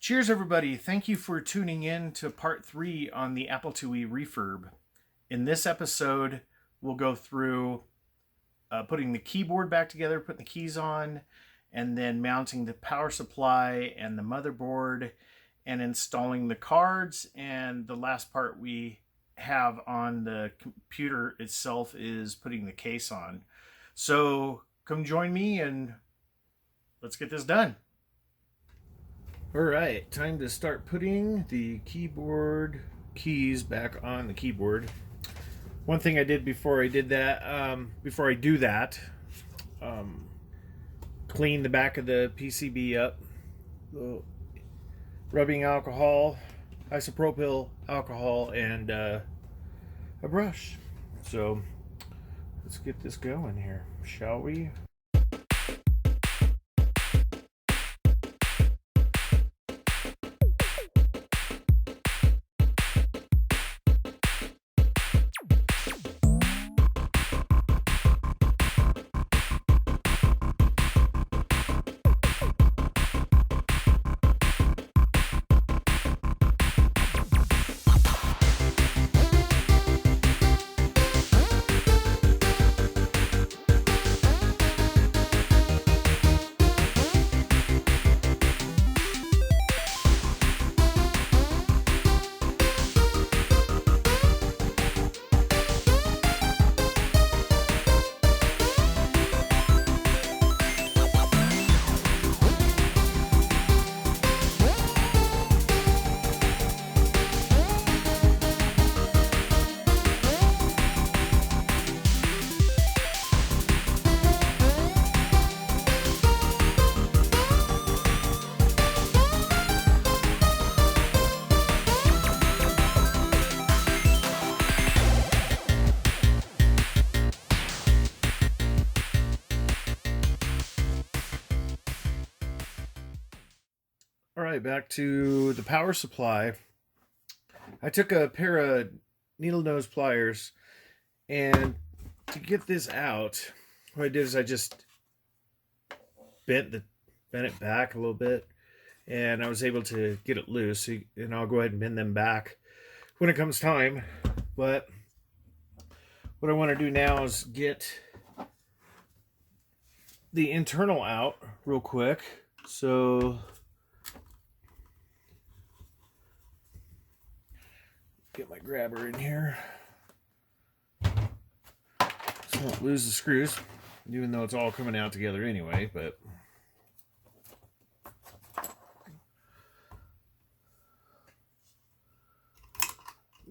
Cheers, everybody. Thank you for tuning in to part 3 on the Apple IIe refurb. In this episode, we'll go through putting the keyboard back together, putting the keys on, and then mounting the power supply and the motherboard, and installing the cards. And the last part we have on the computer itself is putting the case on. So come join me and let's get this done. All right, time to start putting the keyboard keys back on the keyboard. One thing I did before I do that, clean the back of the PCB up, rubbing alcohol, isopropyl alcohol, and a brush. So let's get this going here, shall we? Alright, back to the power supply. I took a pair of needle nose pliers, and to get this out, what I did is I just bent it back a little bit, and I was able to get it loose. And I'll go ahead and bend them back when it comes time. But what I want to do now is get the internal out real quick. So get my grabber in here so I don't lose the screws, even though it's all coming out together anyway. But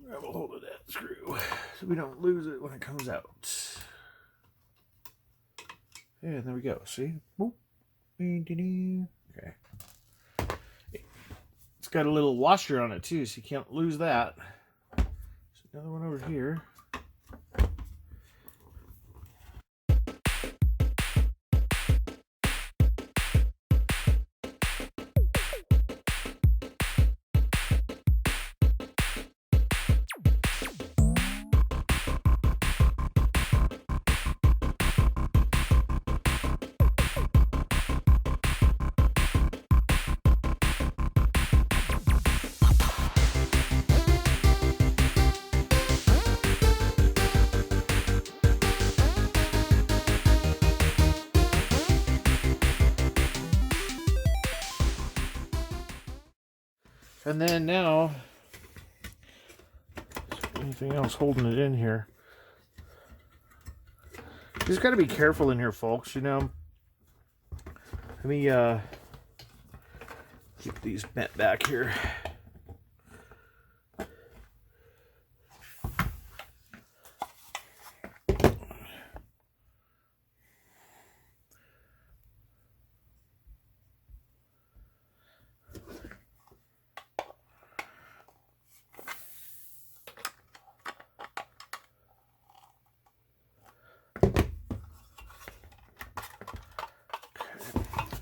grab a hold of that screw so we don't lose it when it comes out. And there we go. See? Boop. Okay. It's got a little washer on it too, so you can't lose that. Another one over here. And then now, anything else holding it in here? You just got to be careful in here, folks. You know, let me keep these bent back here.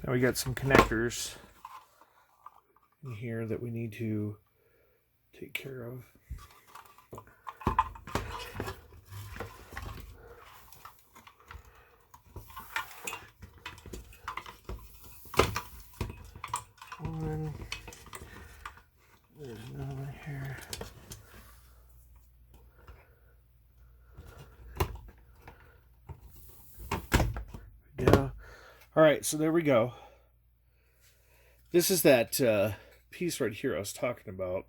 Now we got some connectors in here that we need to take care of. One, right, so there we go. This is that piece right here I was talking about.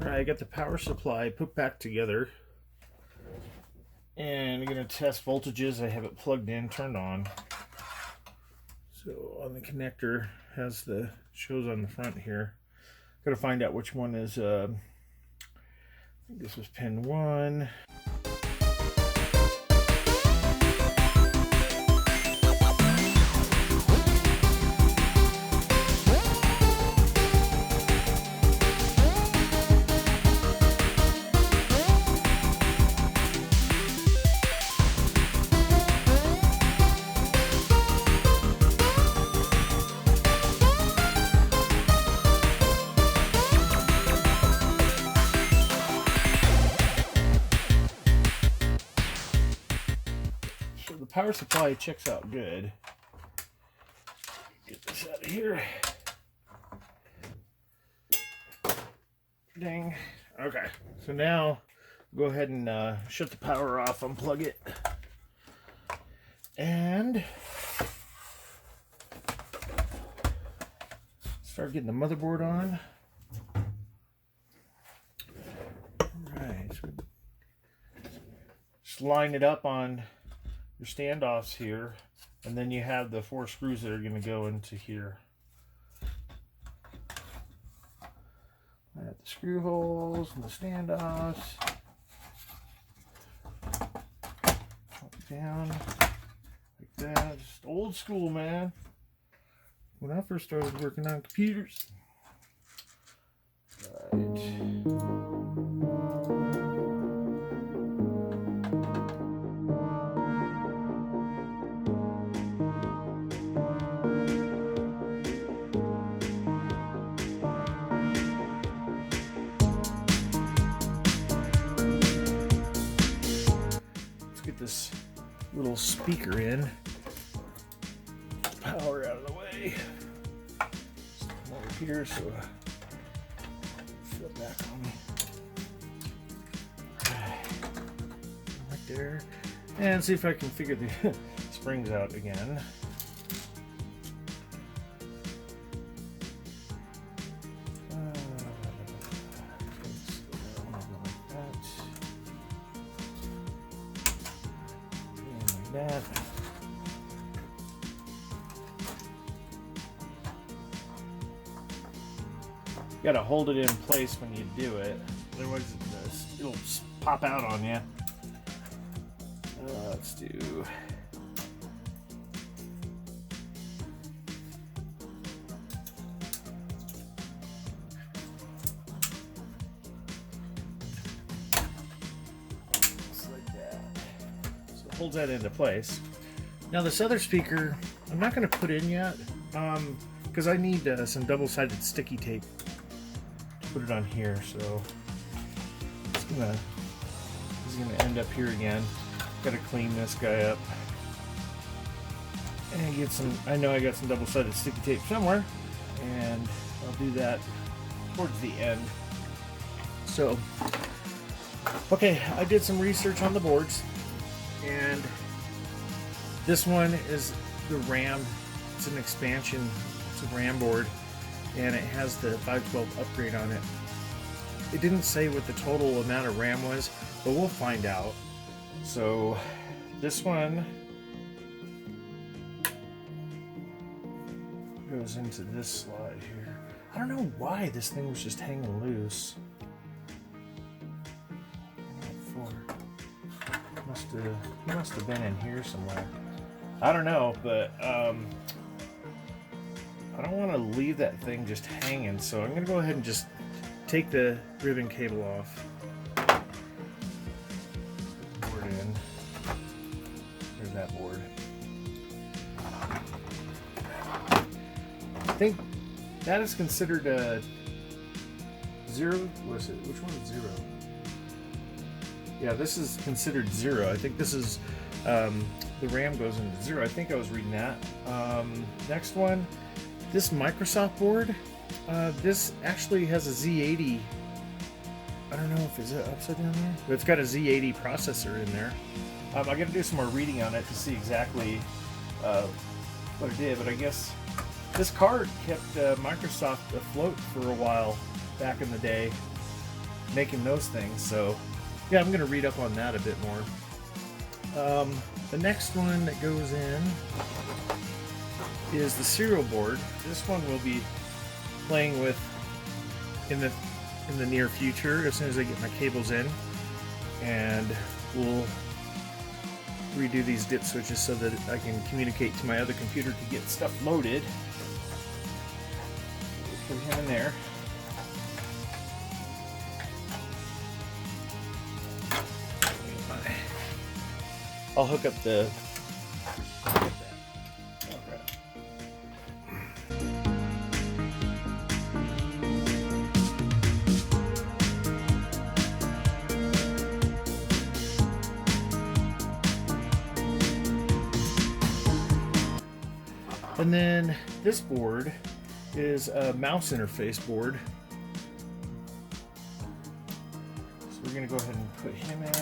I got the power supply put back together, and I'm going to test voltages. I have it plugged in, turned on. So on the connector has the shows on the front here. Got to find out which one is. I think this was pin 1. Power supply checks out good. Get this out of here. Dang. Okay, so now go ahead and shut the power off, unplug it, and start getting the motherboard on. Alright, so just line it up on your standoffs here, and then you have the 4 screws that are going to go into here. I have the screw holes and the standoffs. Pop it down like that. Just old school, man. When I first started working on computers. Right. This little speaker in. Power out of the way. Come over here so flip back on me. Right there. And see if I can figure the springs out again. That. You gotta hold it in place when you do it, otherwise it'll pop out on you. Let's do. Holds that into place. Now this other speaker I'm not going to put in yet because I need some double-sided sticky tape to put it on here, so it's gonna end up here again. Got to clean this guy up and get some. I know I got some double-sided sticky tape somewhere, and I'll do that towards the end. So okay, I did some research on the boards. And this one is the RAM. It's an expansion. It's a RAM board, and it has the 512 upgrade on it. It didn't say what the total amount of RAM was, but we'll find out. So this one goes into this slide here. I don't know why this thing was just hanging loose. He must have been in here somewhere. I don't know, but I don't want to leave that thing just hanging, so I'm going to go ahead and just take the ribbon cable off. Board in. There's that board. I think that is considered a 0. What is it? Which one is 0? Yeah, this is considered 0. I think this is, the RAM goes into 0. I think I was reading that. Next one, this Microsoft board. This actually has a Z80. I don't know if it's upside down there, but it's got a Z80 processor in there. I got to do some more reading on it to see exactly what it did, but I guess this card kept Microsoft afloat for a while back in the day, making those things. So yeah, I'm going to read up on that a bit more. The next one that goes in is the serial board. This one we'll be playing with in the near future as soon as I get my cables in, and we'll redo these dip switches so that I can communicate to my other computer to get stuff loaded. Put him in there. I'll hook up the. And then this board is a mouse interface board. So we're going to go ahead and put him in.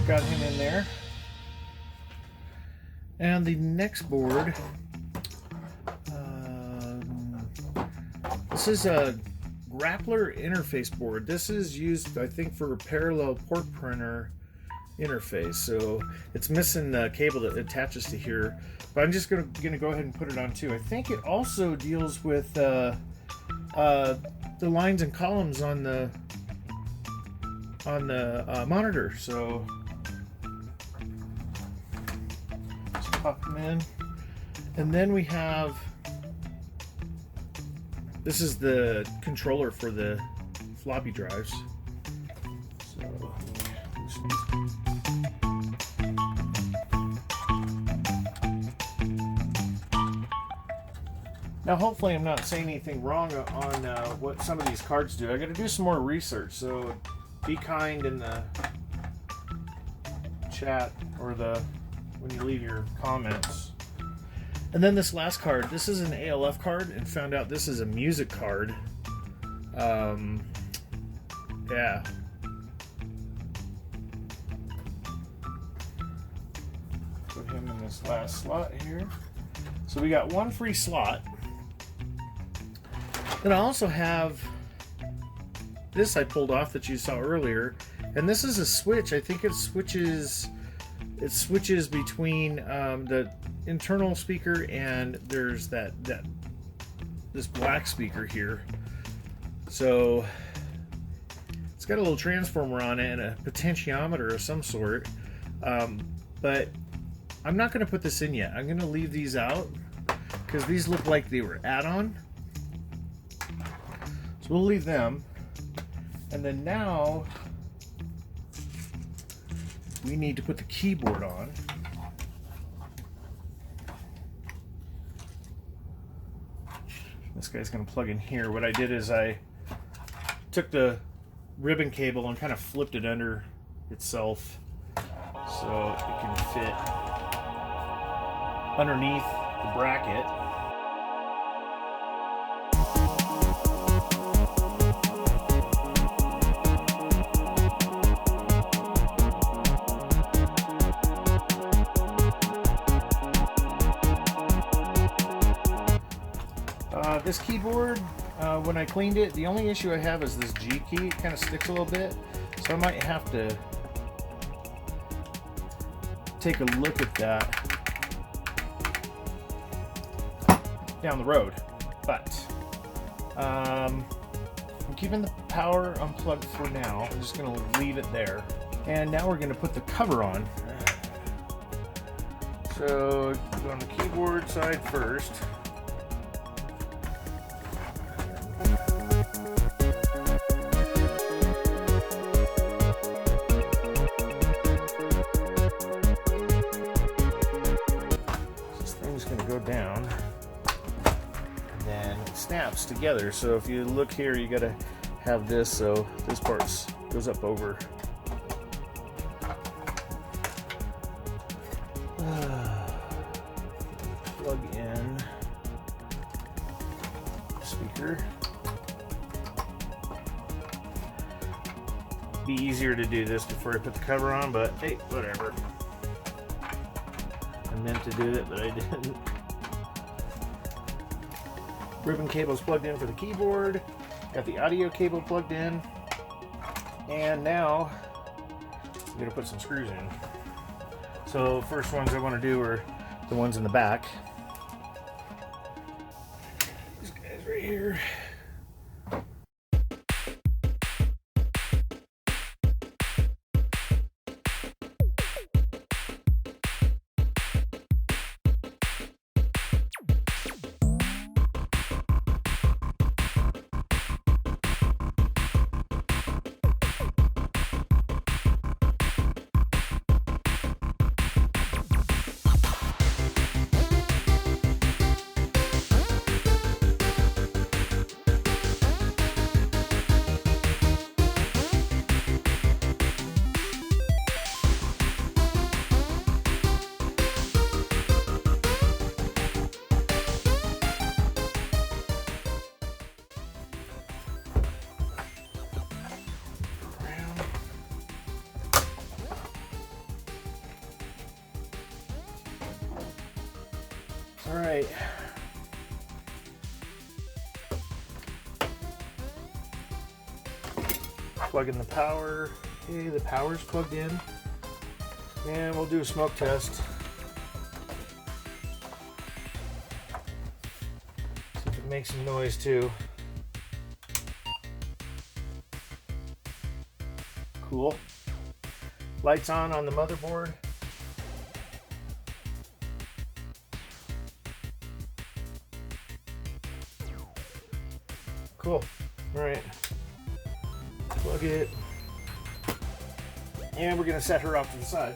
Got him in there. And the next board, this is a Grappler interface board. This is used, I think, for a parallel port printer interface. So it's missing the cable that attaches to here, but I'm just gonna go ahead and put it on too. I think it also deals with the lines and columns on the monitor. So pop them in, and then we have, this is the controller for the floppy drives. So now hopefully I'm not saying anything wrong on what some of these cards do. I got to do some more research, so be kind in the chat or when you leave your comments. And then this last card, this is an ALF card, and found out this is a music card. Yeah. Put him in this last slot here. So we got one free slot. Then I also have this I pulled off that you saw earlier, and this is a switch. I think it switches between the internal speaker, and there's this black speaker here. So it's got a little transformer on it and a potentiometer of some sort, but I'm not going to put this in yet. I'm going to leave these out because these look like they were add-on. So we'll leave them, and then now we need to put the keyboard on. This guy's going to plug in here. What I did is I took the ribbon cable and kind of flipped it under itself so it can fit underneath the bracket. This keyboard, when I cleaned it, the only issue I have is this G key. It kind of sticks a little bit, so I might have to take a look at that down the road. But I'm keeping the power unplugged for now. I'm just going to leave it there. And now we're going to put the cover on. So go on the keyboard side first. going to go down, and then it snaps together. So if you look here, you got to have this so this part goes up over. Plug in speaker. Be easier to do this before I put the cover on, but hey, whatever. I meant to do it, but I didn't. Ribbon cable's plugged in for the keyboard. Got the audio cable plugged in. And now I'm gonna put some screws in. So first ones I want to do are the ones in the back. These guys right here. All right. Plug in the power. Okay, the power's plugged in. And we'll do a smoke test. See if it makes some noise too. Cool. Lights on the motherboard. Cool. All right. Plug it. And we're going to set her off to the side.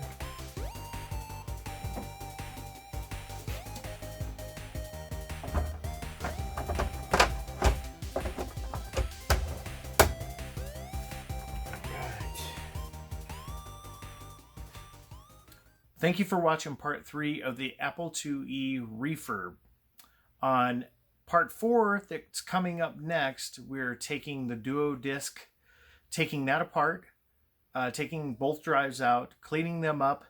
Thank you for watching part 3 of the Apple IIe refurb. On part 4 that's coming up next, we're taking the DuoDisk, taking that apart, taking both drives out, cleaning them up,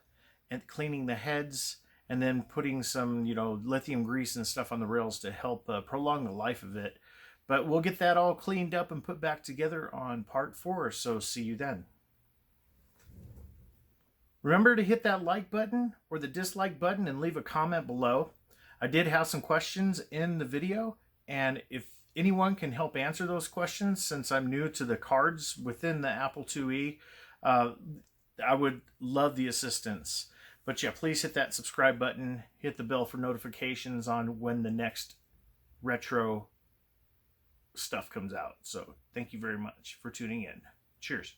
and cleaning the heads, and then putting some, lithium grease and stuff on the rails to help prolong the life of it. But we'll get that all cleaned up and put back together on part 4, so see you then. Remember to hit that like button or the dislike button and leave a comment below. I did have some questions in the video, and if anyone can help answer those questions, since I'm new to the cards within the Apple IIe, I would love the assistance. But yeah, please hit that subscribe button, hit the bell for notifications on when the next retro stuff comes out. So thank you very much for tuning in. Cheers.